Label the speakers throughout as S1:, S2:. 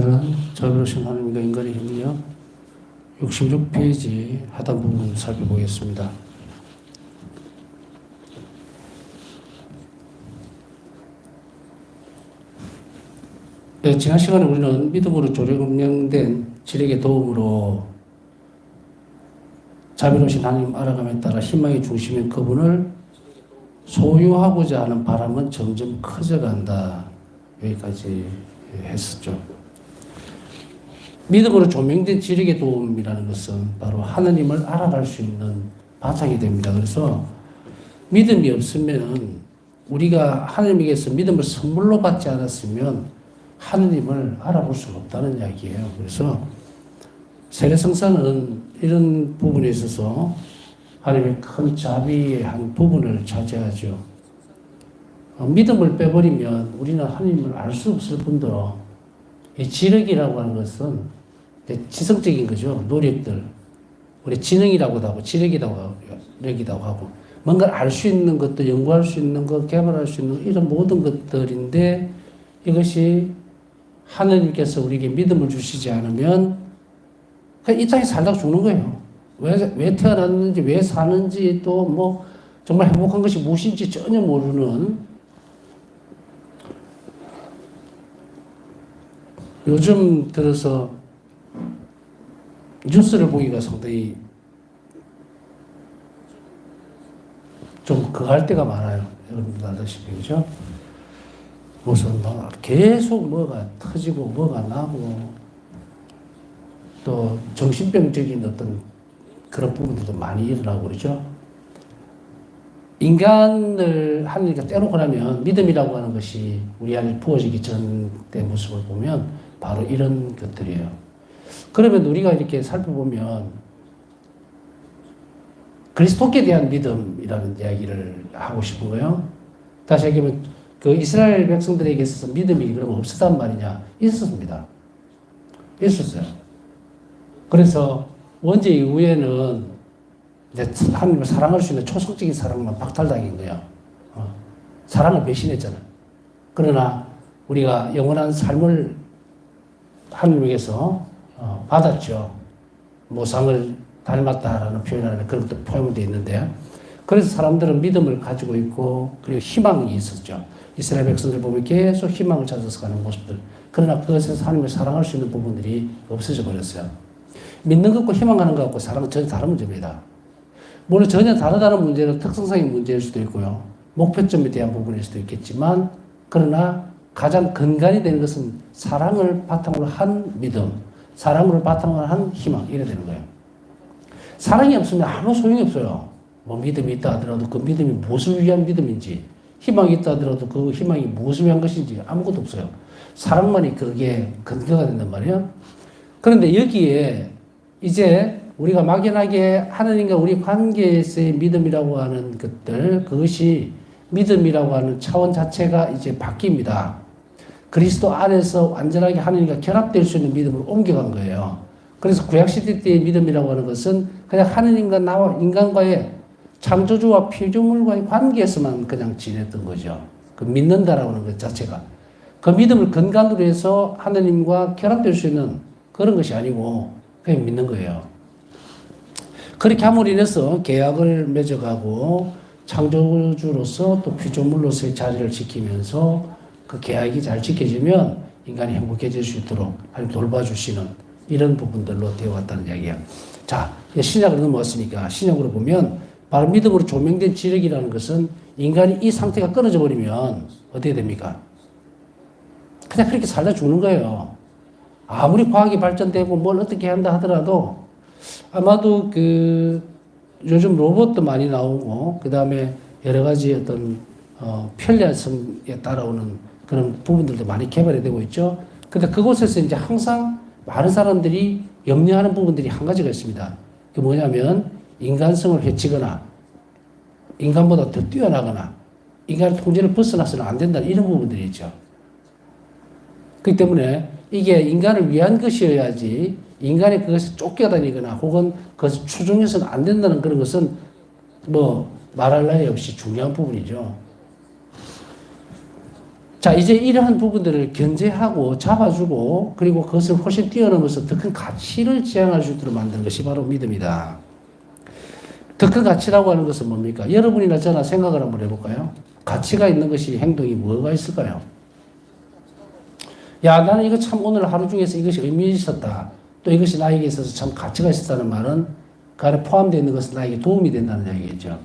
S1: 오늘은 자비로우신 하나님과 인간의 힘이요 66페이지 하단 부분 살펴보겠습니다. 네, 지난 시간에 우리는 믿음으로 조력운영된 지력의 도움으로 자비로우신 하나님 알아감에 따라 희망의 중심인 그분을 소유하고자 하는 바람은 점점 커져간다. 여기까지 했었죠. 믿음으로 조명된 지력의 도움이라는 것은 바로 하나님을 알아갈 수 있는 바탕이 됩니다. 그래서 믿음이 없으면 우리가 하나님에게서 믿음을 선물로 받지 않았으면 하나님을 알아볼 수가 없다는 이야기예요. 그래서 세례성사는 이런 부분에 있어서 하나님의 큰 자비의 한 부분을 차지하죠. 믿음을 빼버리면 우리는 하나님을 알 수 없을 뿐더러 이 지력이라고 하는 것은 지성적인 거죠. 노력들. 우리 지능이라고도 하고 지력이라고 하고 뭔가를 알 수 있는 것도 연구할 수 있는 것, 개발할 수 있는 이런 모든 것들인데 이것이 하나님께서 우리에게 믿음을 주시지 않으면 그냥 이 땅에 살다가 죽는 거예요. 왜 태어났는지, 왜 사는지, 또 뭐 정말 행복한 것이 무엇인지 전혀 모르는 요즘 들어서 뉴스를 보기가 상당히 좀 그할 때가 많아요. 여러분들 알다시피, 그죠? 무슨 막 계속 뭐가 터지고 뭐가 나고 또 정신병적인 어떤 그런 부분들도 많이 일어나고 그러죠. 인간을 하나님께 떼놓고 나면 믿음이라고 하는 것이 우리 안에 부어지기 전 때 모습을 보면 바로 이런 것들이에요. 그러면 우리가 이렇게 살펴보면 그리스도께 대한 믿음이라는 이야기를 하고 싶은 거예요. 다시 얘기하면 그 이스라엘 백성들에게 있어서 믿음이 그러면 없었단 말이냐? 있었습니다. 있었어요. 그래서 원죄 이후에는 이제 하나님을 사랑할 수 있는 초성적인 사랑만 박탈당한 거예요. 사랑을 배신했잖아요. 그러나 우리가 영원한 삶을 하나님에게서 받았죠. 모상을 닮았다라는 표현하는 그런 것도 포함되어 있는데, 그래서 사람들은 믿음을 가지고 있고 그리고 희망이 있었죠. 이스라엘 백성들 보면 계속 희망을 찾아서 가는 모습들. 그러나 그것에서 하나님을 사랑할 수 있는 부분들이 없어져 버렸어요. 믿는 것과 희망하는 것과 사랑은 전혀 다른 문제입니다. 물론 전혀 다르다는 문제는 특성상의 문제일 수도 있고요. 목표점에 대한 부분일 수도 있겠지만, 그러나 가장 근간이 되는 것은 사랑을 바탕으로 한 믿음, 사랑을 바탕으로 한 희망, 이래 되는 거예요. 사랑이 없으면 아무 소용이 없어요. 뭐 믿음이 있다 하더라도 그 믿음이 무엇을 위한 믿음인지, 희망이 있다 하더라도 그 희망이 무엇을 위한 것인지 아무것도 없어요. 사랑만이 그게 근거가 된단 말이에요. 그런데 여기에 이제 우리가 막연하게 하나님과 우리 관계에서의 믿음이라고 하는 것들, 그것이 믿음이라고 하는 차원 자체가 이제 바뀝니다. 그리스도 안에서 완전하게 하나님과 결합될 수 있는 믿음으로 옮겨간 거예요. 그래서 구약시대 때의 믿음이라고 하는 것은 그냥 하나님과 나와 인간과의 창조주와 피조물과의 관계에서만 그냥 지냈던 거죠. 그 믿는다라고 하는 것 자체가. 그 믿음을 근간으로 해서 하나님과 결합될 수 있는 그런 것이 아니고 그냥 믿는 거예요. 그렇게 함으로 인해서 계약을 맺어가고 창조주로서 또 피조물로서의 자리를 지키면서 그 계약이 잘 지켜지면 인간이 행복해질 수 있도록 하나님 돌봐주시는 이런 부분들로 되어 왔다는 이야기예요. 자, 신약으로 넘어왔으니까 신약으로 보면 바로 믿음으로 조명된 지력이라는 것은 인간이 이 상태가 끊어져 버리면 어떻게 됩니까? 그냥 그렇게 살다 죽는 거예요. 아무리 과학이 발전되고 뭘 어떻게 한다 하더라도 아마도 그 요즘 로봇도 많이 나오고 그 다음에 여러 가지 어떤 편리성에 따라오는 그런 부분들도 많이 개발이 되고 있죠. 근데 그곳에서 이제 항상 많은 사람들이 염려하는 부분들이 한 가지가 있습니다. 그게 뭐냐면 인간성을 해치거나 인간보다 더 뛰어나거나 인간의 통제를 벗어나서는 안 된다는 이런 부분들이 있죠. 그렇기 때문에 이게 인간을 위한 것이어야지 인간이 그것에 쫓겨다니거나 혹은 그것을 추종해서는 안 된다는 그런 것은 뭐 말할 나위 없이 중요한 부분이죠. 자, 이제 이러한 부분들을 견제하고 잡아주고 그리고 그것을 훨씬 뛰어넘어서 더 큰 가치를 지향할 수 있도록 만드는 것이 바로 믿음이다. 더 큰 가치라고 하는 것은 뭡니까? 여러분이나 저나 생각을 한번 해볼까요? 가치가 있는 것이 행동이 뭐가 있을까요? 야, 나는 이거 참 오늘 하루 중에서 이것이 의미 있었다. 또 이것이 나에게 있어서 참 가치가 있었다는 말은 그 안에 포함되어 있는 것은 나에게 도움이 된다는 얘기겠죠.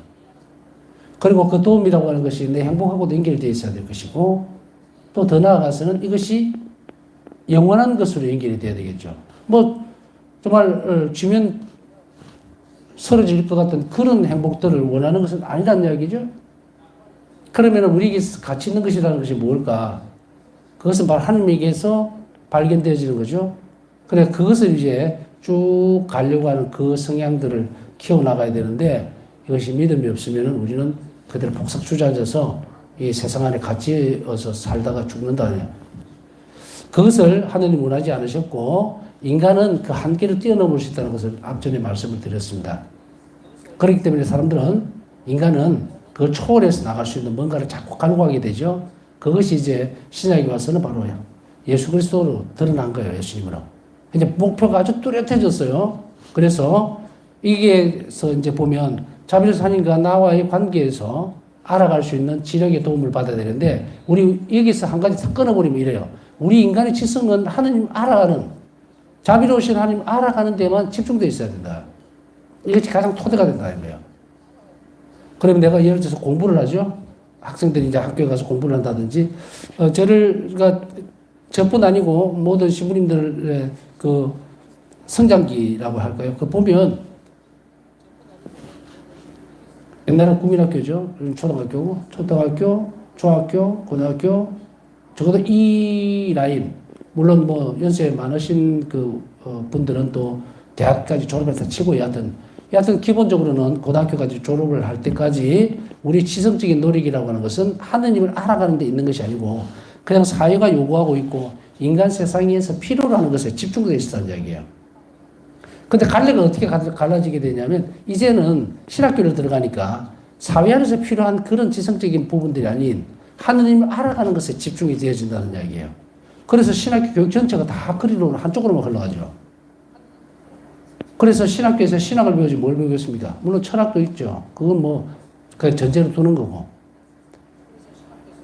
S1: 그리고 그 도움이라고 하는 것이 내 행복하고도 연결되어 있어야 될 것이고 또 더 나아가서는 이것이 영원한 것으로 연결이 돼야 되겠죠. 뭐 정말 주면 쓰러질 것 같은 그런 행복들을 원하는 것은 아니란 이야기죠. 그러면 우리에게 가치 있는 것이라는 것이 뭘까? 그것은 바로 하나님에게서 발견되어지는 거죠. 그래, 그것을 이제 쭉 가려고 하는 그 성향들을 키워나가야 되는데 이것이 믿음이 없으면 우리는 그대로 복삭 주저앉아서 이 세상 안에 갇혀서 살다가 죽는다. 그것을 하나님 원하지 않으셨고 인간은 그 한계를 뛰어넘을 수 있다는 것을 앞전에 말씀을 드렸습니다. 그렇기 때문에 인간은 그 초월해서 나갈 수 있는 뭔가를 자꾸 갈구하게 되죠. 그것이 이제 신약에 와서는 바로 예수 그리스도로 드러난 거예요. 예수님으로. 이제 목표가 아주 뚜렷해졌어요. 그래서 이게서 이제 보면 자비로운 하나님과 나와의 관계에서 알아갈 수 있는 지력의 도움을 받아야 되는데 우리 여기서 한 가지 탁 끊어버리면 이래요. 우리 인간의 지성은 하나님 알아가는 자비로우신 하나님 알아가는 데만 집중되어 있어야 된다. 이것이 가장 토대가 된다 이거예요. 그러면 내가 예를 들어서 공부를 하죠. 학생들이 이제 학교에 가서 공부를 한다든지 저뿐 아니고 모든 신부님들의 그 성장기라고 할까요? 그 보면 옛날엔 국민학교죠. 초등학교고 초등학교, 중학교, 고등학교 적어도 이 라인 물론 뭐 연세 많으신 그 분들은 또 대학까지 졸업해서 치고 여하튼 기본적으로는 고등학교까지 졸업을 할 때까지 우리 지성적인 노력이라고 하는 것은 하느님을 알아가는 데 있는 것이 아니고 그냥 사회가 요구하고 있고 인간 세상에서 필요로 하는 것에 집중되어 있다는 이야기예요. 근데 갈래가 어떻게 갈라지게 되냐면 이제는 신학교를 들어가니까 사회 안에서 필요한 그런 지성적인 부분들이 아닌 하느님을 알아가는 것에 집중이 되어진다는 이야기예요. 그래서 신학교 교육 전체가 다 그리로 한쪽으로만 흘러가죠. 그래서 신학교에서 신학을 배우지 뭘 배우겠습니까? 물론 철학도 있죠. 그건 뭐 그냥 전제로 두는 거고.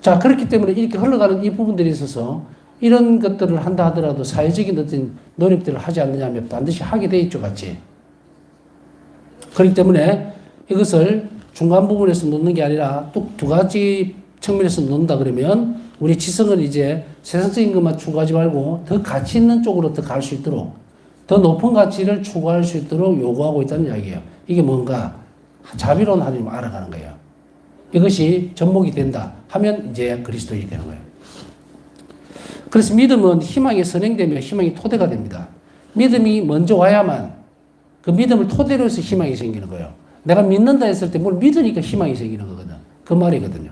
S1: 자, 그렇기 때문에 이렇게 흘러가는 이 부분들이 있어서 이런 것들을 한다 하더라도 사회적인 어떤 노력들을 하지 않느냐 하면 반드시 하게 돼 있죠, 같이. 그렇기 때문에 이것을 중간 부분에서 놓는 게 아니라 또 두 가지 측면에서 놓는다 그러면 우리 지성은 이제 세상적인 것만 추구하지 말고 더 가치 있는 쪽으로 더 갈 수 있도록 더 높은 가치를 추구할 수 있도록 요구하고 있다는 이야기예요. 이게 뭔가 자비로운 하나님을 알아가는 거예요. 이것이 접목이 된다 하면 이제 그리스도인이 되는 거예요. 그래서 믿음은 희망이 선행되며 희망이 토대가 됩니다. 믿음이 먼저 와야만 그 믿음을 토대로 해서 희망이 생기는 거예요. 내가 믿는다 했을 때 뭘 믿으니까 희망이 생기는 거거든. 그 말이거든요.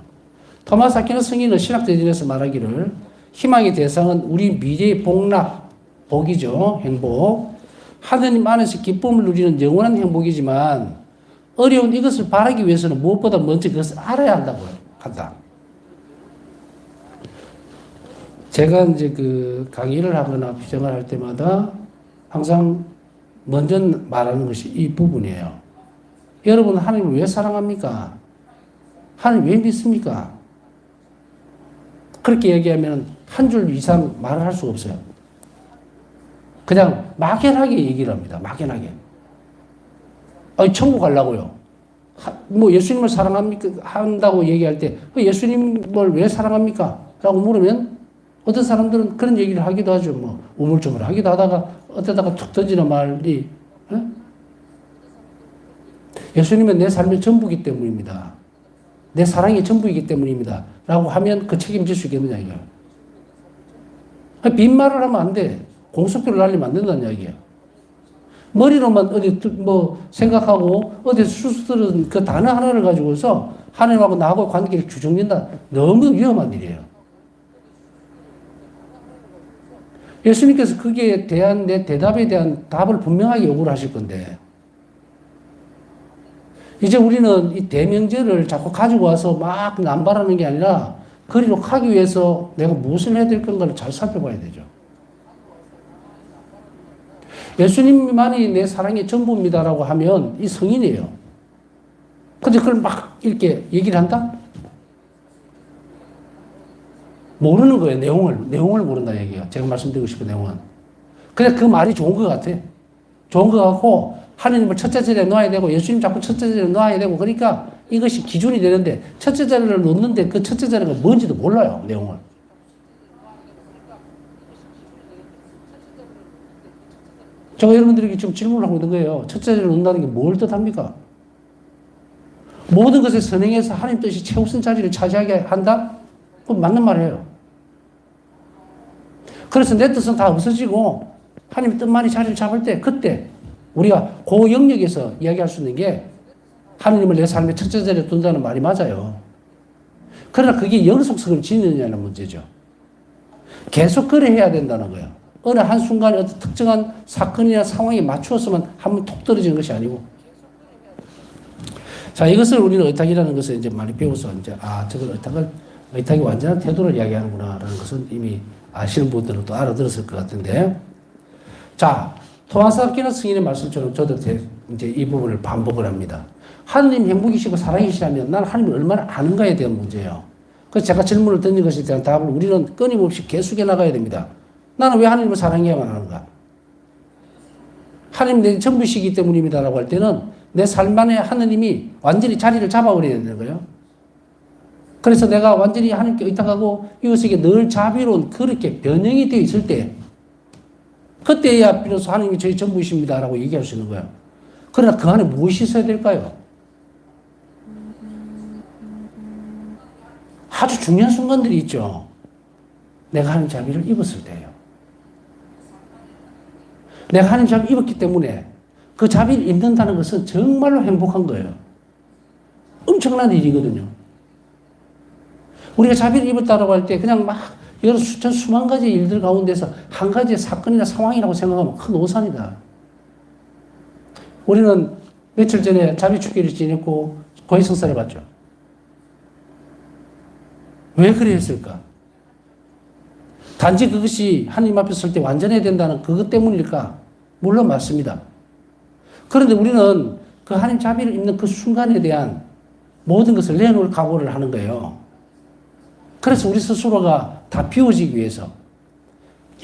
S1: 토마스 아퀴나스 성인은 신학대전에서 말하기를 희망의 대상은 우리 미래의 복락, 복이죠. 행복. 하느님 안에서 기쁨을 누리는 영원한 행복이지만 어려운 이것을 바라기 위해서는 무엇보다 먼저 그것을 알아야 한다고요. 한다. 제가 이제 그 강의를 하거나 비전을 할 때마다 항상 먼저 말하는 것이 이 부분이에요. 여러분, 하나님을 왜 사랑합니까? 하나님 왜 믿습니까? 그렇게 얘기하면 한 줄 이상 말을 할 수가 없어요. 그냥 막연하게 얘기를 합니다. 막연하게. 아니, 천국 가려고요. 뭐 예수님을 사랑합니까? 한다고 얘기할 때 예수님을 왜 사랑합니까? 라고 물으면 어떤 사람들은 그런 얘기를 하기도 하죠. 뭐 우물쭈물 하기도 하다가 어쩌다가 툭 던지는 말이 예수님은 내 삶의 전부이기 때문입니다. 내 사랑의 전부이기 때문입니다. 라고 하면 그 책임질 수 있겠느냐 이거예요. 빈말을 하면 안 돼. 공수표를 날리면 안 된다는 이야기예요. 머리로만 어디 뭐 생각하고 어디 수술은 그 단어 하나를 가지고서 하나님하고 나하고 관계를 규정된다. 너무 위험한 일이에요. 예수님께서 거기에 대한 내 대답에 대한 답을 분명하게 요구를 하실 건데 이제 우리는 이 대명제를 자꾸 가지고 와서 막 남발하는 게 아니라 그리로 가기 위해서 내가 무엇을 해야 될 건가를 잘 살펴봐야 되죠. 예수님만이 내 사랑의 전부입니다라고 하면 이 성인이에요. 근데 그걸 막 이렇게 얘기를 한다? 모르는 거예요. 내용을 모른다 얘기가. 제가 말씀드리고 싶은 내용은. 그냥 그 말이 좋은 것 같아. 좋은 것 같고, 하느님을 첫째 자리에 놓아야 되고, 예수님 자꾸 첫째 자리에 놓아야 되고, 그러니까 이것이 기준이 되는데, 첫째 자리를 놓는데 그 첫째 자리가 뭔지도 몰라요, 내용을. 제가 여러분들에게 지금 질문을 하고 있는 거예요. 첫째 자리를 놓는다는 게 뭘 뜻합니까? 모든 것을 선행해서 하나님 뜻이 최우선 자리를 차지하게 한다? 그건 맞는 말이에요. 그래서 내 뜻은 다 없어지고 하나님의 뜻만이 자리를 잡을 때 그때 우리가 그 영역에서 이야기할 수 있는 게 하나님을 내 삶의 첫째 자리에 둔다는 말이 맞아요. 그러나 그게 영속성을 지니느냐는 문제죠. 계속 그래 해야 된다는 거예요. 어느 한순간에 어떤 특정한 사건이나 상황에 맞추었으면 한번 톡 떨어지는 것이 아니고. 자, 이것을 우리는 의탁이라는 것을 이제 많이 배워서 이제, 저걸 의탁이 완전한 태도를 이야기하는구나라는 것은 이미 아시는 분들은 또 알아들었을 것 같은데. 자, 토마스 아퀴나 스님의 말씀처럼 저도 이제 이 부분을 반복을 합니다. 하느님 행복이시고 사랑이시라면 난 하나님을 얼마나 아는가에 대한 문제예요. 그래서 제가 질문을 던진 것에 대한 답을 우리는 끊임없이 계속해 나가야 됩니다. 나는 왜 하나님을 사랑해야만 하는가? 하나님 내 전부시기 때문입니다라고 할 때는 내 삶 안에 하느님이 완전히 자리를 잡아버려야 되는 거예요. 그래서 내가 완전히 하나님께 의탁하고 이것에게 늘 자비로운 그렇게 변형이 되어 있을 때 그때야 비로소 하나님이 저희 전부이십니다라고 얘기할 수 있는 거예요. 그러나 그 안에 무엇이 있어야 될까요? 아주 중요한 순간들이 있죠. 내가 하나님 자비를 입었을 때예요. 내가 하나님 자비를 입었기 때문에 그 자비를 입는다는 것은 정말로 행복한 거예요. 엄청난 일이거든요. 우리가 자비를 입었다고 할 때 그냥 막 여러 수만 가지 일들 가운데서 한 가지의 사건이나 상황이라고 생각하면 큰 오산이다. 우리는 며칠 전에 자비축기를 지냈고 고해성사를 봤죠. 왜 그랬을까? 단지 그것이 하나님 앞에 설 때 완전해야 된다는 그것 때문일까? 물론 맞습니다. 그런데 우리는 그 하나님 자비를 입는 그 순간에 대한 모든 것을 내놓을 각오를 하는 거예요. 그래서 우리 스스로가 다 비워지기 위해서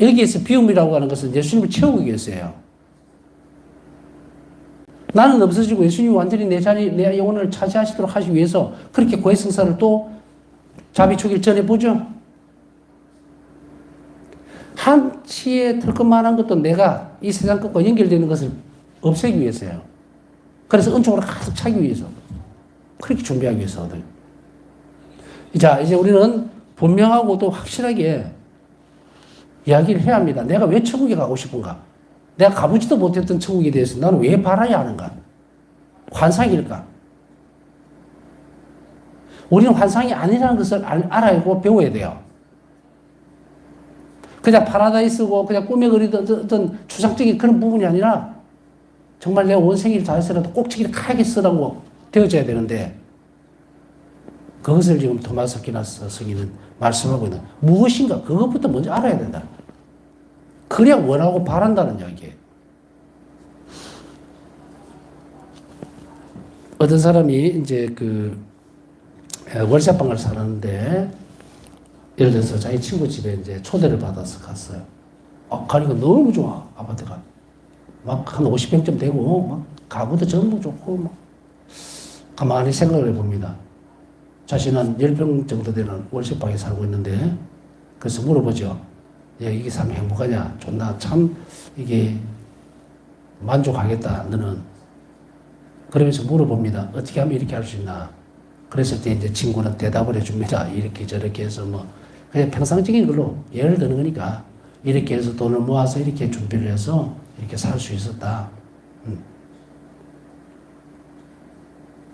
S1: 여기에서 비움이라고 하는 것은 예수님을 채우기 위해서예요. 나는 없어지고 예수님이 완전히 내 자리, 내 영혼을 차지하시도록 하기 위해서 그렇게 고해성사를 또 자비축일 전에 보죠. 한치의 털끝만한 것도 내가 이 세상 것과 연결되는 것을 없애기 위해서예요. 그래서 은총으로 가득 차기 위해서. 그렇게 준비하기 위해서거든요. 자, 이제 우리는 분명하고도 확실하게 이야기를 해야 합니다. 내가 왜 천국에 가고 싶은가? 내가 가보지도 못했던 천국에 대해서 나는 왜 바라야 하는가? 환상일까? 우리는 환상이 아니라는 것을 알아야고 배워야 돼요. 그냥 파라다이스고 그냥 꿈에 그리던 어떤 추상적인 그런 부분이 아니라 정말 내 온 생일을 다해서라도 꼭지기를 가게 쓰라고 되어져야 되는데 그것을 지금 토마스 아퀴나스 스님은 말씀하고 있는 무엇인가 그것부터 먼저 알아야 된다. 그래야 원하고 바란다는 이야기예요. 어떤 사람이 이제 월세방을 사는데 예를 들어서 자기 친구 집에 이제 초대를 받아서 갔어요. 가니까 너무 좋아, 아파트가. 막 한 50평쯤 되고, 막 가구도 전부 좋고, 막. 가만히 생각을 해봅니다. 자신은 10평 정도 되는 월세방에 살고 있는데, 그래서 물어보죠. 이게 참 행복하냐? 좋나? 참, 이게 만족하겠다, 너는. 그러면서 물어봅니다. 어떻게 하면 이렇게 할 수 있나? 그랬을 때 이제 친구는 대답을 해줍니다. 이렇게 저렇게 해서 뭐, 그냥 평상적인 걸로 예를 드는 거니까, 이렇게 해서 돈을 모아서 이렇게 준비를 해서 이렇게 살 수 있었다.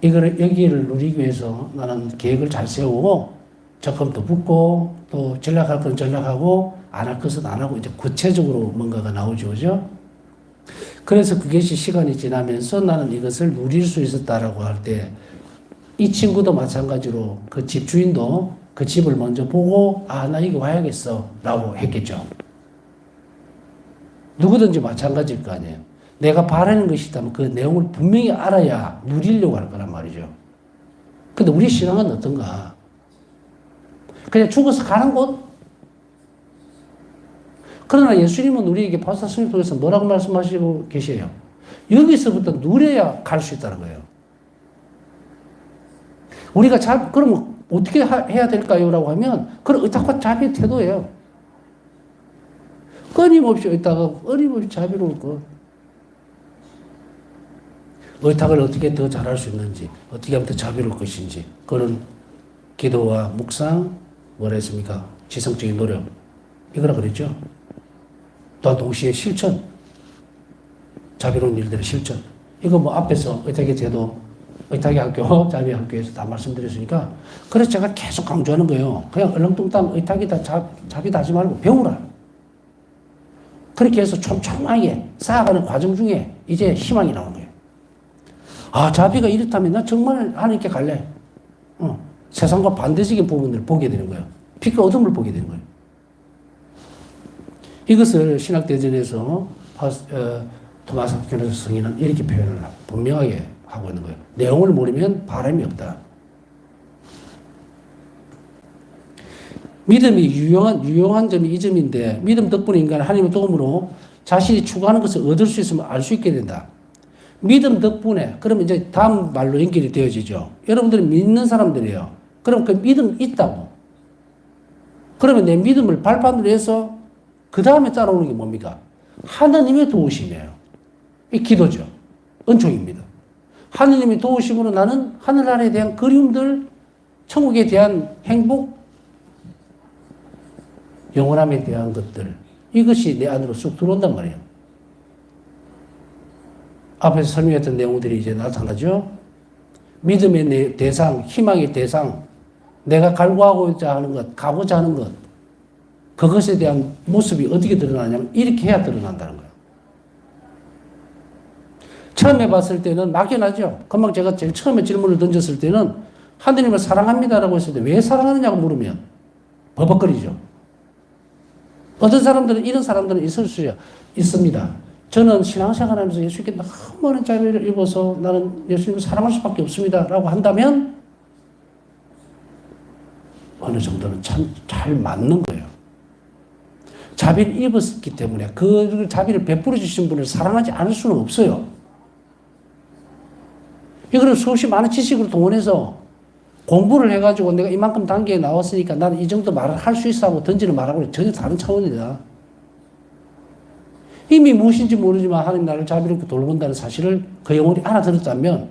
S1: 여기를 누리기 위해서 나는 계획을 잘 세우고, 적금도 붓고, 또 전략할 건 전략하고, 안 할 것은 안 하고, 이제 구체적으로 뭔가가 나오죠. 그죠? 그래서 그것이 시간이 지나면서 나는 이것을 누릴 수 있었다라고 할 때, 이 친구도 마찬가지로 그 집주인도 그 집을 먼저 보고 아, 나 여기 와야겠어 라고 했겠죠. 누구든지 마찬가지일 거 아니에요. 내가 바라는 것이 있다면 그 내용을 분명히 알아야 누리려고 할 거란 말이죠. 근데 우리 신앙은 어떤가? 그냥 죽어서 가는 곳? 그러나 예수님은 우리에게 바사성을 통해서 뭐라고 말씀하시고 계세요? 여기서부터 누려야 갈 수 있다는 거예요. 우리가 그러면 어떻게 해야 될까요? 라고 하면, 그런 의탁과 자비의 태도예요. 끊임없이 의탁하고, 끊임없이 자비로울 것. 의탁을 어떻게 더 잘할 수 있는지, 어떻게 하면 더 자비로울 것인지, 그런 기도와 묵상, 뭐라 했습니까? 지성적인 노력. 이거라 그랬죠? 또한 동시에 실천. 자비로운 일들의 실천. 이거 뭐 앞에서 의탁의 제도, 의탁의 학교, 자비 학교에서 다 말씀드렸으니까, 그래서 제가 계속 강조하는 거예요. 그냥 얼렁뚱땅 의탁이다, 자비다 하지 말고 배우라. 그렇게 해서 촘촘하게 쌓아가는 과정 중에 이제 희망이 나오는 거예요. 아, 자비가 이렇다면 나 정말 하나님께 갈래. 세상과 반대적인 부분을 보게 되는 거예요. 빛과 어둠을 보게 되는 거예요. 이것을 신학대전에서 토마스 아퀴나스 성인은 이렇게 표현을 분명하게 하고 있는 거예요. 내용을 모르면 바람이 없다. 믿음이 유용한 점이 이 점인데, 믿음 덕분에 인간은 하나님의 도움으로 자신이 추구하는 것을 얻을 수 있으면 알 수 있게 된다. 믿음 덕분에, 그러면 이제 다음 말로 연결이 되어지죠. 여러분들은 믿는 사람들이에요. 그럼 그 믿음 있다고. 그러면 내 믿음을 발판으로 해서 그 다음에 따라오는 게 뭡니까? 하나님의 도우심이에요. 이 기도죠. 은총입니다. 하나님의 도우심으로 나는 하늘나라에 대한 그리움들, 천국에 대한 행복, 영원함에 대한 것들, 이것이 내 안으로 쑥 들어온단 말이에요. 앞에서 설명했던 내용들이 이제 나타나죠. 믿음의 대상, 희망의 대상, 내가 갈구하고자 하는 것, 가고자 하는 것, 그것에 대한 모습이 어떻게 드러나냐면 이렇게 해야 드러난다는 거예요. 처음에 봤을 때는 막연하죠. 금방 제가 제일 처음에 질문을 던졌을 때는 하느님을 사랑합니다라고 했을 때 왜 사랑하느냐고 물으면 버벅거리죠. 어떤 사람들은, 이런 사람들은 있을 수 있습니다. 저는 신앙생활하면서 예수님께 너무 많은 자비를 입어서 나는 예수님을 사랑할 수밖에 없습니다 라고 한다면 어느 정도는 참 잘 맞는 거예요. 자비를 입었기 때문에 그 자비를 베풀어 주신 분을 사랑하지 않을 수는 없어요. 이거는 수없이 많은 지식을 동원해서 공부를 해가지고 내가 이만큼 단계에 나왔으니까 나는 이 정도 말을 할 수 있어 하고 던지는 말하고는 전혀 다른 차원이다. 이미 무엇인지 모르지만 하나님 나를 자비롭게 돌본다는 사실을 그 영혼이 알아들었다면,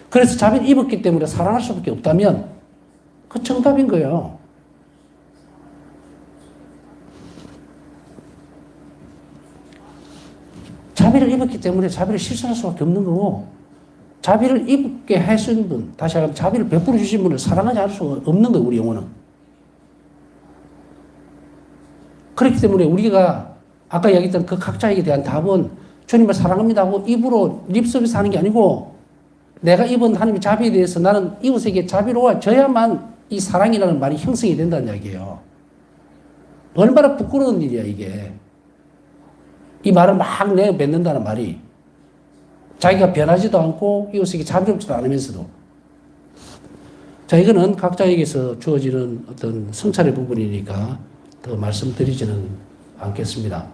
S1: 그래서 자비를 입었기 때문에 사랑할 수밖에 없다면 그 정답인 거예요. 자비를 입었기 때문에 자비를 실천할 수밖에 없는 거고, 자비를 입게 하신 분, 다시 말하면 자비를 베풀어 주신 분을 사랑하지 않을 수가 없는 거예요, 우리 영혼은. 그렇기 때문에 우리가 아까 이야기했던 그 각자에게 대한 답은 주님을 사랑합니다 하고 입으로 립서비스 하는 게 아니고, 내가 입은 하나님의 자비에 대해서 나는 이웃에게 자비로워져야만 이 사랑이라는 말이 형성이 된다는 이야기예요. 얼마나 부끄러운 일이야, 이게. 이 말을 막 내뱉는다는 말이. 자기가 변하지도 않고 이웃에게 자비롭지도 않으면서도. 자, 이거는 각자에게서 주어지는 어떤 성찰의 부분이니까 더 말씀드리지는 않겠습니다.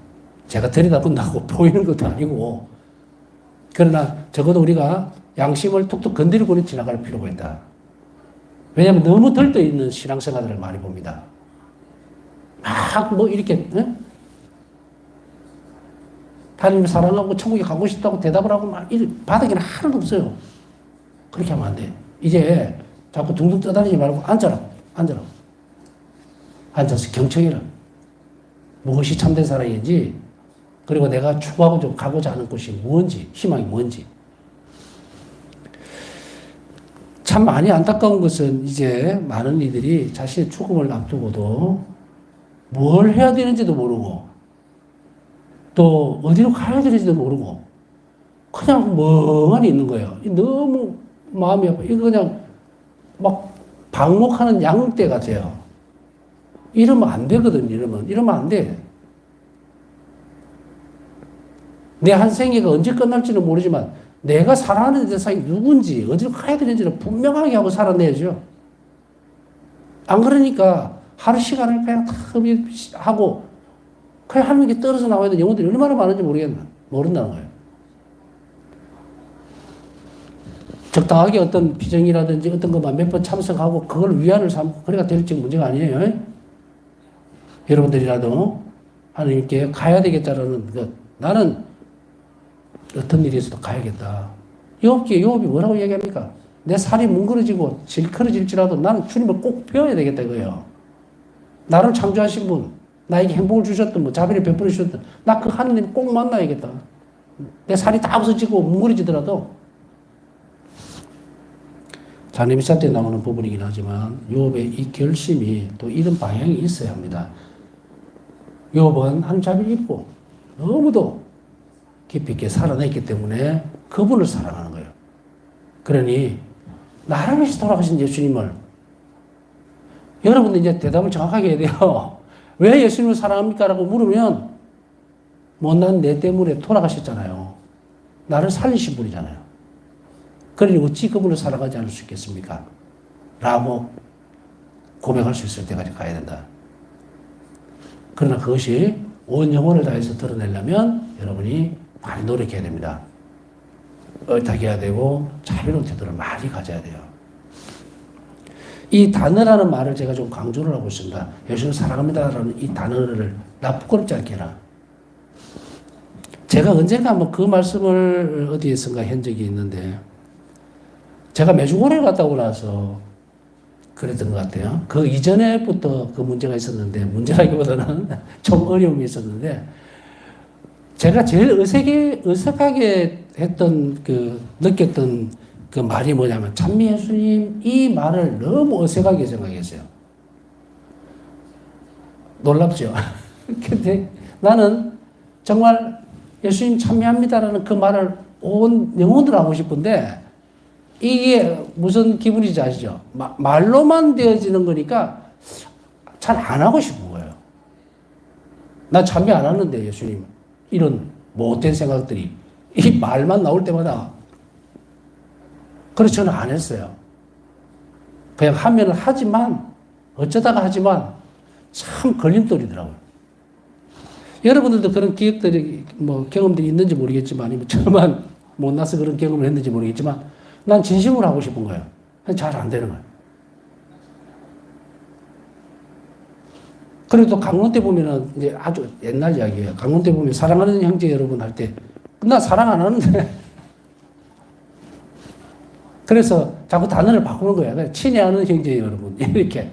S1: 제가 들여다본다고 보이는 것도 아니고, 그러나 적어도 우리가 양심을 툭툭 건드리고는 지나갈 필요가 있다. 왜냐하면 너무 들떠있는 신앙생활들을 많이 봅니다. 막 뭐 이렇게 하나님을 사랑하고 천국에 가고 싶다고 대답을 하고 막 바닥에는 하나도 없어요. 그렇게 하면 안 돼. 이제 자꾸 둥둥 떠다니지 말고 앉아라. 앉아서 경청해라. 무엇이 참된 사랑인지, 그리고 내가 추구하고 좀 가고자 하는 것이 무엇인지, 희망이 뭔지. 참 많이 안타까운 것은 이제 많은 이들이 자신의 죽음을 앞두고도 뭘 해야 되는지도 모르고 또 어디로 가야 되는지도 모르고 그냥 멍하니 있는 거예요. 너무 마음이 아파. 이거 그냥 막 방목하는 양떼 같아요. 이러면 안 되거든, 이러면 안 돼. 내 한 생애가 언제 끝날지는 모르지만 내가 살아가는 대상이 누군지, 어디로 가야 되는지를 분명하게 하고 살아내야죠. 안 그러니까 하루 시간을 그냥 다 하고 그냥 하늘에 떨어져 나와야 되는 영혼들이 얼마나 많은지 모른다는 거예요. 적당하게 어떤 비전이라든지 어떤 것만 몇 번 참석하고 그걸 위안을 삼고 그래가 될지 문제가 아니에요. 여러분들이라도 하나님께 가야 되겠다라는 것. 나는 어떤 일이 있어도 가야겠다. 욥이 뭐라고 얘기합니까? 내 살이 뭉그러지고 질커러질지라도 나는 주님을 꼭 배워야 되겠다 이거예요. 나를 창조하신 분, 나에게 행복을 주셨던 분, 자비를 베풀어 주셨던 나 그 하나님 꼭 만나야겠다. 내 살이 다 없어지고 뭉그러지더라도 장례미사 때 나오는 부분이긴 하지만 욥의 이 결심이 또 이런 방향이 있어야 합니다. 욥은 하나님 자비를 입고 너무도 깊이 있게 살아냈기 때문에 그분을 사랑하는 거예요. 그러니 나를 위해서 돌아가신 예수님을 여러분들 이제 대답을 정확하게 해야 돼요. 왜 예수님을 사랑합니까? 라고 물으면 못난 내 때문에 돌아가셨잖아요. 나를 살리신 분이잖아요. 그러니 어찌 그분을 사랑하지 않을 수 있겠습니까? 라고 고백할 수 있을 때까지 가야 된다. 그러나 그것이 온 영혼을 다해서 드러내려면 여러분이 많이 노력해야 됩니다. 어떻게 해야 되고 자비로운 태도를 많이 가져야 돼요. 이 단어라는 말을 제가 좀 강조를 하고 있습니다. 예수를 사랑합니다라는 이 단어를 나 부끄럽지 않게 해라. 제가 언젠가 한번 그 말씀을 어디에선가 한 적이 있는데 제가 메주고래를 갔다 오고 나서 그랬던 것 같아요. 그 이전에부터 그 문제가 있었는데 문제라기보다는 좀 어려움이 있었는데 제가 제일 어색하게 했던 느꼈던 그 말이 뭐냐면 찬미 예수님 이 말을 너무 어색하게 생각했어요. 놀랍죠? 근데 나는 정말 예수님 찬미합니다라는 그 말을 온 영혼으로 하고 싶은데 이게 무슨 기분인지 아시죠? 말로만 되어지는 거니까 잘 안 하고 싶은 거예요. 나 찬미 안 하는데 예수님 이런 못된 생각들이 이 말만 나올 때마다 그래서 저는 안 했어요. 그냥 하면 하지만 어쩌다가 하지만 참 걸림돌이더라고요. 여러분들도 그런 기억들이 경험들이 있는지 모르겠지만 아니면 저만 못나서 그런 경험을 했는지 모르겠지만 난 진심으로 하고 싶은 거예요. 잘 안 되는 거예요. 그래도 강론 때 보면은 이제 아주 옛날 이야기예요. 강론 때 보면 사랑하는 형제 여러분 할 때 나 사랑 안 하는데 그래서 자꾸 단어를 바꾸는 거야. 친애하는 형제 여러분 이렇게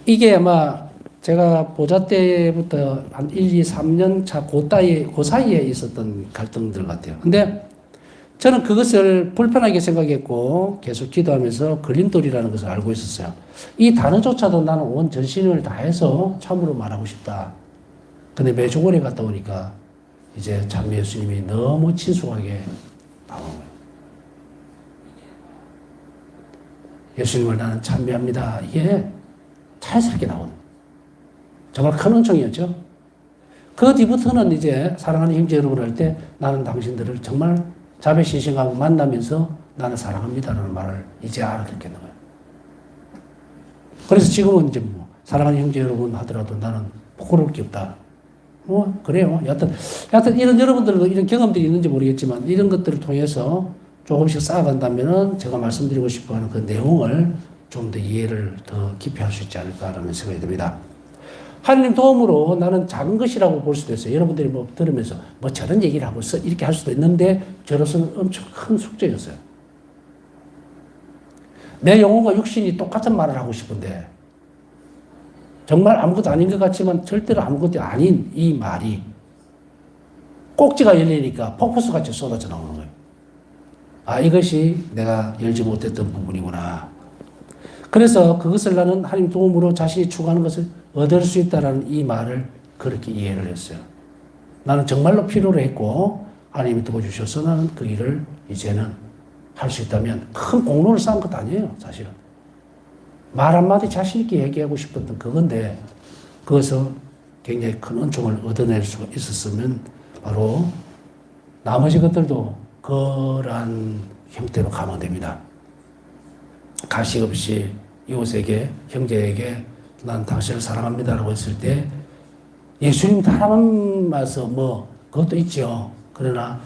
S1: 이게 아마 제가 보좌 때부터 한 1, 2, 3년 차 그 사이에 있었던 갈등들 같아요. 근데 저는 그것을 불편하게 생각했고 계속 기도하면서 걸림돌이라는 것을 알고 있었어요. 이 단어조차도 나는 온 전신을 다해서 참으로 말하고 싶다. 근데 메주고래 갔다 오니까 이제 참 예수님이 너무 친숙하게 나온 거예요. 예수님을 나는 찬미합니다. 이게 자연스럽게 나오는 정말 큰 은총이었죠. 그 뒤부터는 이제 사랑하는 형제 여러분 할 때 나는 당신들을 정말 자비신실하고 만나면서 나는 사랑합니다라는 말을 이제 알아듣겠는 거예요. 그래서 지금은 이제 사랑하는 형제 여러분 하더라도 나는 부끄러울 게 없다. 그래요. 여하튼 이런 여러분들도 이런 경험들이 있는지 모르겠지만 이런 것들을 통해서 조금씩 쌓아간다면은 제가 말씀드리고 싶어 하는 그 내용을 좀 더 이해를 더 깊이 할 수 있지 않을까라는 생각이 듭니다. 하나님 도움으로 나는 작은 것이라고 볼 수도 있어요. 여러분들이 들으면서 저런 얘기를 하고 있어 이렇게 할 수도 있는데 저로서는 엄청 큰 숙제였어요. 내 영혼과 육신이 똑같은 말을 하고 싶은데 정말 아무것도 아닌 것 같지만 절대로 아무것도 아닌 이 말이 꼭지가 열리니까 폭포수같이 쏟아져 나오는 거예요. 아, 이것이 내가 열지 못했던 부분이구나. 그래서 그것을 나는 하나님 도움으로 자신이 추구하는 것을 얻을 수 있다라는 이 말을 그렇게 이해를 했어요. 나는 정말로 필요로 했고 하나님이 도와주셔서 나는 그 일을 이제는 할 수 있다면 큰 공로를 쌓은 것도 아니에요, 사실은. 말 한마디 자신있게 얘기하고 싶었던 그건데, 그것을 굉장히 큰 은총을 얻어낼 수가 있었으면 바로 나머지 것들도 그러한 형태로 가면 됩니다. 가식 없이 이웃에게, 형제에게 난 당신을 사랑합니다라고 했을 때 예수님 닮아서 뭐 그것도 있죠. 그러나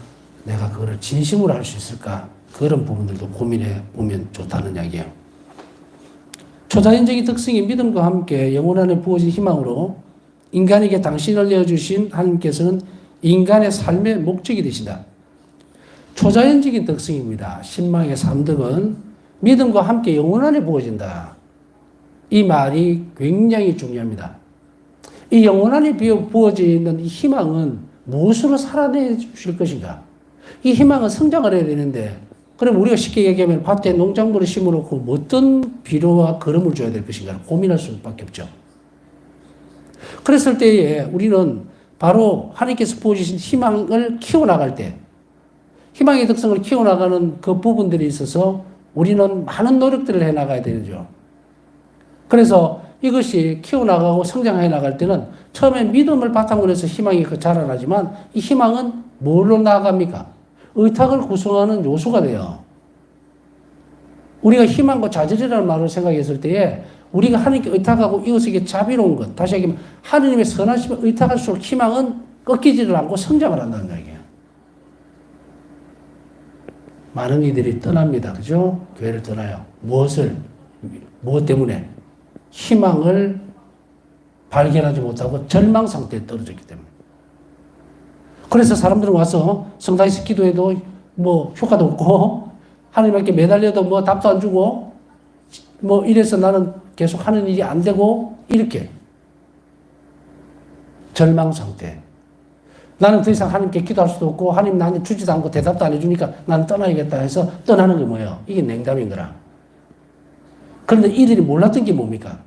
S1: 내가 그거를 진심으로 할 수 있을까? 그런 부분들도 고민해 보면 좋다는 이야기예요. 초자연적인 특성이 믿음과 함께 영혼 안에 부어진 희망으로 인간에게 당신을 내어주신 하나님께서는 인간의 삶의 목적이 되신다. 초자연적인 특성입니다. 신망의 3덕은 믿음과 함께 영혼 안에 부어진다. 이 말이 굉장히 중요합니다. 이 영혼 안에 부어지는 이 희망은 무엇으로 살아내 주실 것인가? 이 희망은 성장을 해야 되는데, 그럼 우리가 쉽게 얘기하면 밭에 농작물을 심어놓고 어떤 비료와 거름을 줘야 될 것인가 고민할 수밖에 없죠. 그랬을 때에 우리는 바로 하나님께서 부어주신 희망을 키워나갈 때, 희망의 특성을 키워나가는 그 부분들이 있어서 우리는 많은 노력들을 해나가야 되죠. 그래서 이것이 키워나가고 성장해 나갈 때는 처음에 믿음을 바탕으로 해서 희망이 자라나지만 이 희망은 뭘로 나아갑니까? 의탁을 구성하는 요소가 돼요. 우리가 희망과 자질이라는 말을 생각했을 때에 우리가 하나님께 의탁하고 이웃에게 자비로운 것, 다시 얘기하면 하나님의 선하심을 의탁할수록 희망은 꺾이지를 않고 성장을 한다는 이야기예요. 많은 이들이 떠납니다. 그죠? 교회를 떠나요. 무엇 때문에? 희망을 발견하지 못하고 절망 상태에 떨어졌기 때문에. 그래서 사람들은 와서 성당에서 기도해도 뭐 효과도 없고 하나님께 매달려도 뭐 답도 안 주고 뭐 이래서 나는 계속 하는 일이 안 되고 이렇게 절망 상태. 나는 더 이상 하나님께 기도할 수도 없고 하나님 나한테 주지도 않고 대답도 안 해주니까 나는 떠나야겠다 해서 떠나는 게 뭐예요? 이게 냉담인 거라. 그런데 이들이 몰랐던 게 뭡니까?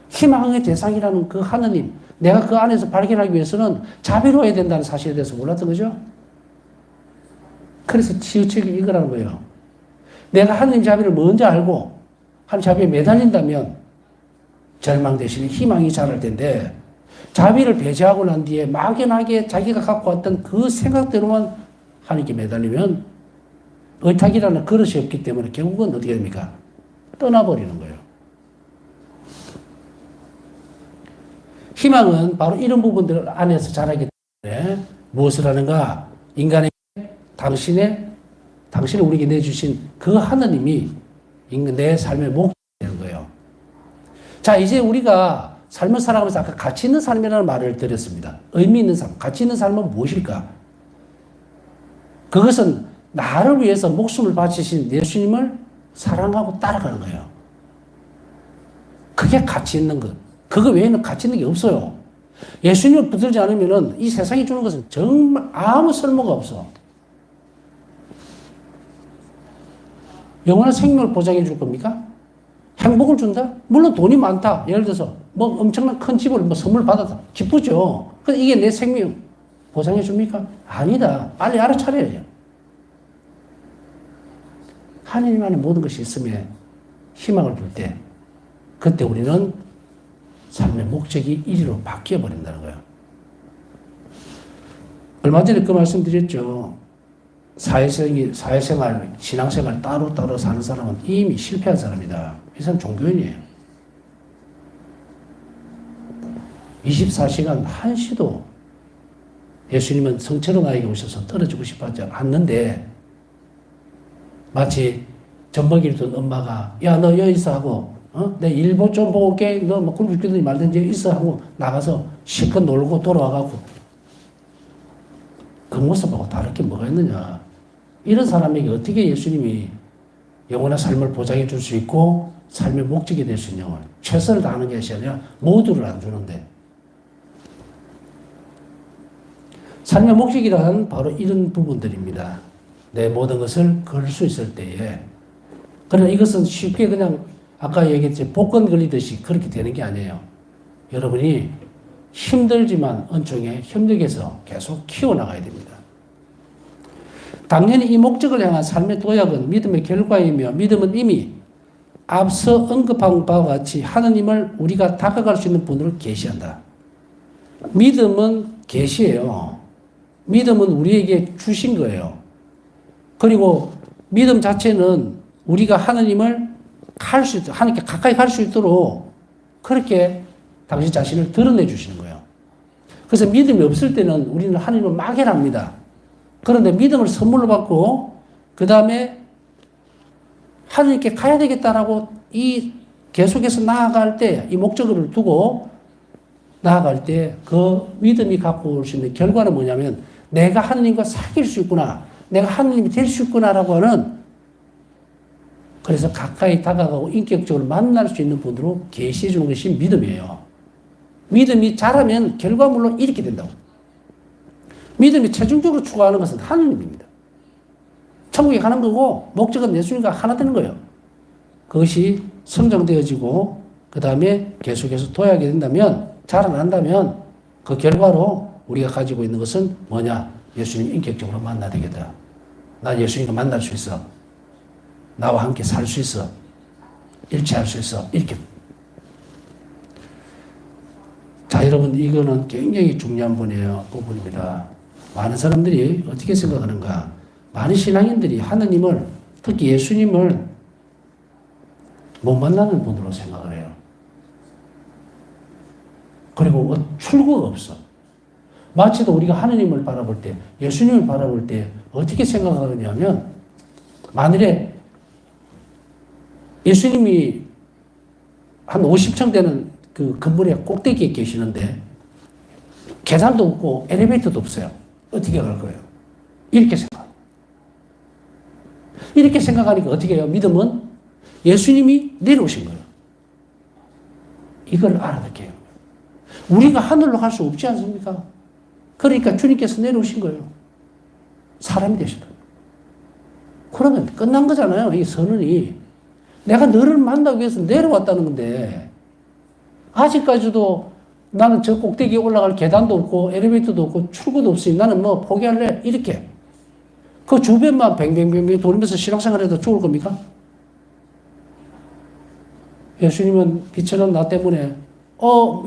S1: 희망의 대상이라는 그 하느님, 내가 그 안에서 발견하기 위해서는 자비로워야 된다는 사실에 대해서 몰랐던 거죠. 그래서 치우치기 이거라는 거예요. 내가 하느님 자비를 먼저 알고 하나님 자비에 매달린다면 절망 대신에 희망이 자랄 텐데, 자비를 배제하고 난 뒤에 막연하게 자기가 갖고 왔던 그 생각대로만 하나님께 매달리면 의탁이라는 그릇이 없기 때문에 결국은 어떻게 됩니까? 떠나버리는 거예요. 희망은 바로 이런 부분들 안에서 자라기 때문에 무엇을 하는가? 인간에게 당신을 우리에게 내주신 그 하나님이 내 삶의 목적이 되는 거예요. 자, 이제 우리가 삶을 살아가면서 아까 가치 있는 삶이라는 말을 드렸습니다. 의미 있는 삶. 가치 있는 삶은 무엇일까? 그것은 나를 위해서 목숨을 바치신 예수님을 사랑하고 따라가는 거예요. 그게 가치 있는 것. 그거 외에는 가치 있는 게 없어요. 예수님을 붙들지 않으면 이 세상이 주는 것은 정말 아무 쓸모가 없어. 영원한 생명을 보장해 줄 겁니까? 행복을 준다? 물론 돈이 많다. 예를 들어서 뭐 엄청난 큰 집을 뭐 선물 받았다. 기쁘죠. 근데 이게 내 생명 보장해 줍니까? 아니다. 빨리 알아차려야죠. 하나님 안에 모든 것이 있으면 희망을 줄 때, 그때 우리는 삶의 목적이 이리로 바뀌어버린다는 거예요. 얼마 전에 그 말씀 드렸죠. 사회생활, 신앙생활 따로따로 사는 사람은 이미 실패한 사람이다. 이 사람 종교인이에요. 24시간 한시도 예수님은 성체로 나에게 오셔서 떨어지고 싶어 하지 않는데, 마치 젖먹이를 둔 엄마가 야, 너 여기 있어 하고 내 일본 좀 보고 올게. 너 뭐 굶어 죽겠더니 말든지 있어 하고 나가서 실컷 놀고 돌아와가고 그 모습하고 다를 게 뭐가 있느냐. 이런 사람에게 어떻게 예수님이 영원한 삶을 보장해 줄 수 있고 삶의 목적이 될 수 있냐고. 최선을 다하는 것이 아니라 모두를 안 주는데. 삶의 목적이란 바로 이런 부분들입니다. 내 모든 것을 걸 수 있을 때에. 그러나 이것은 쉽게 그냥 아까 얘기했지 복권 걸리듯이 그렇게 되는 게 아니에요. 여러분이 힘들지만 은총에 협력해서 계속 키워나가야 됩니다. 당연히 이 목적을 향한 삶의 도약은 믿음의 결과이며 믿음은 이미 앞서 언급한 바와 같이 하느님을 우리가 다가갈 수 있는 분으로 계시한다. 믿음은 계시예요. 믿음은 우리에게 주신 거예요. 그리고 믿음 자체는 우리가 하느님을 하나님께 가까이 갈 수 있도록 그렇게 당신 자신을 드러내 주시는 거예요. 그래서 믿음이 없을 때는 우리는 하나님을 막연합니다. 그런데 믿음을 선물로 받고 그 다음에 하나님께 가야 되겠다라고 계속해서 나아갈 때 이 목적을 두고 나아갈 때 그 믿음이 갖고 올 수 있는 결과는 뭐냐면 내가 하나님과 사귈 수 있구나. 내가 하나님이 될 수 있구나라고 하는 그래서 가까이 다가가고 인격적으로 만날 수 있는 분으로 계시해 주는 것이 믿음이에요. 믿음이 자라면 결과물로 이렇게 된다고. 믿음이 최종적으로 추구하는 것은 하나님입니다. 천국에 가는 거고 목적은 예수님과 하나 되는 거예요. 그것이 성장되어지고 그 다음에 계속해서 도약이 된다면 자라난다면 그 결과로 우리가 가지고 있는 것은 뭐냐? 예수님 인격적으로 만나야 되겠다. 난 예수님과 만날 수 있어. 나와 함께 살 수 있어. 일치할 수 있어. 이렇게. 자, 여러분, 이거는 굉장히 중요한 부분입니다. 많은 사람들이 어떻게 생각하는가? 많은 신앙인들이 하느님을, 특히 예수님을 못 만나는 분으로 생각을 해요. 그리고 출구가 없어. 마치도 우리가 하느님을 바라볼 때, 예수님을 바라볼 때 어떻게 생각하느냐면, 만일에 예수님이 한 50층 되는 그 건물의 꼭대기에 계시는데, 계단도 없고 엘리베이터도 없어요. 어떻게 갈 거예요? 이렇게 생각. 이렇게 생각하니까 어떻게 해요? 믿음은 예수님이 내려오신 거예요. 이걸 알아듣게 해요. 우리가 하늘로 갈 수 없지 않습니까? 그러니까 주님께서 내려오신 거예요. 사람이 되시다. 그러면 끝난 거잖아요. 이 선언이. 내가 너를 만나기 위해서 내려왔다는 건데 아직까지도 나는 저 꼭대기에 올라갈 계단도 없고 엘리베이터도 없고 출구도 없으니 나는 뭐 포기할래? 이렇게. 그 주변만 뱅뱅뱅뱅 돌면서 신앙생활해도 죽을 겁니까? 예수님은 비천한 나 때문에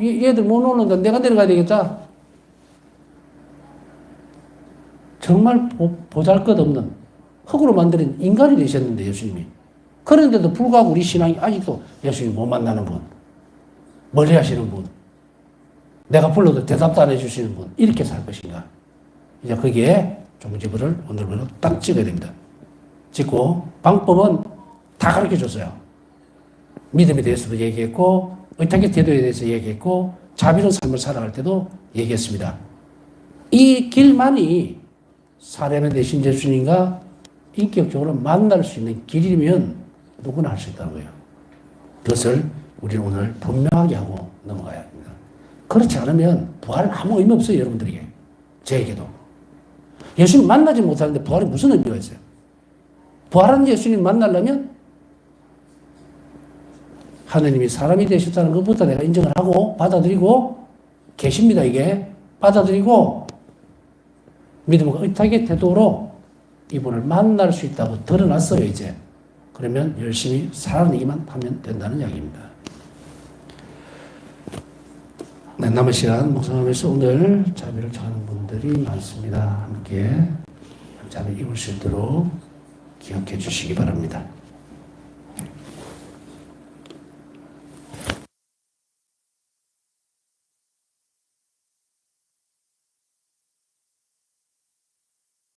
S1: 얘들 못 오는데 내가 내려가야 되겠다. 정말 보잘것없는 흙으로 만드는 인간이 되셨는데 예수님이. 그런데도 불구하고 우리 신앙이 아직도 예수님 못 만나는 분, 멀리 하시는 분, 내가 불러도 대답도 안 해주시는 분, 이렇게 살 것인가. 이제 거기에 종지부를 오늘부터 딱 찍어야 됩니다. 찍고 방법은 다 가르쳐 줬어요. 믿음에 대해서도 얘기했고 의탁의 태도에 대해서 얘기했고 자비로운 삶을 살아갈 때도 얘기했습니다. 이 길만이 사람의 대신 예수님과 인격적으로 만날 수 있는 길이면 누구나 할 수 있다는 거예요. 그것을 우리는 오늘 분명하게 하고 넘어가야 합니다. 그렇지 않으면 부활은 아무 의미 없어요. 여러분들에게. 저에게도. 예수님 만나지 못하는데 부활이 무슨 의미가 있어요? 부활한 예수님 만나려면 하느님이 사람이 되셨다는 것부터 내가 인정을 하고 받아들이고 계십니다. 이게 받아들이고 믿음과 의탁의 태도로 이분을 만날 수 있다고 드러났어요. 이제 그러면 열심히 살아내기만 하면 된다는 이야기입니다. 네, 남은 시간 묵상하면서 오늘 자비를 청하는 분들이 많습니다. 함께 자비 입을 수 있도록 기억해 주시기 바랍니다.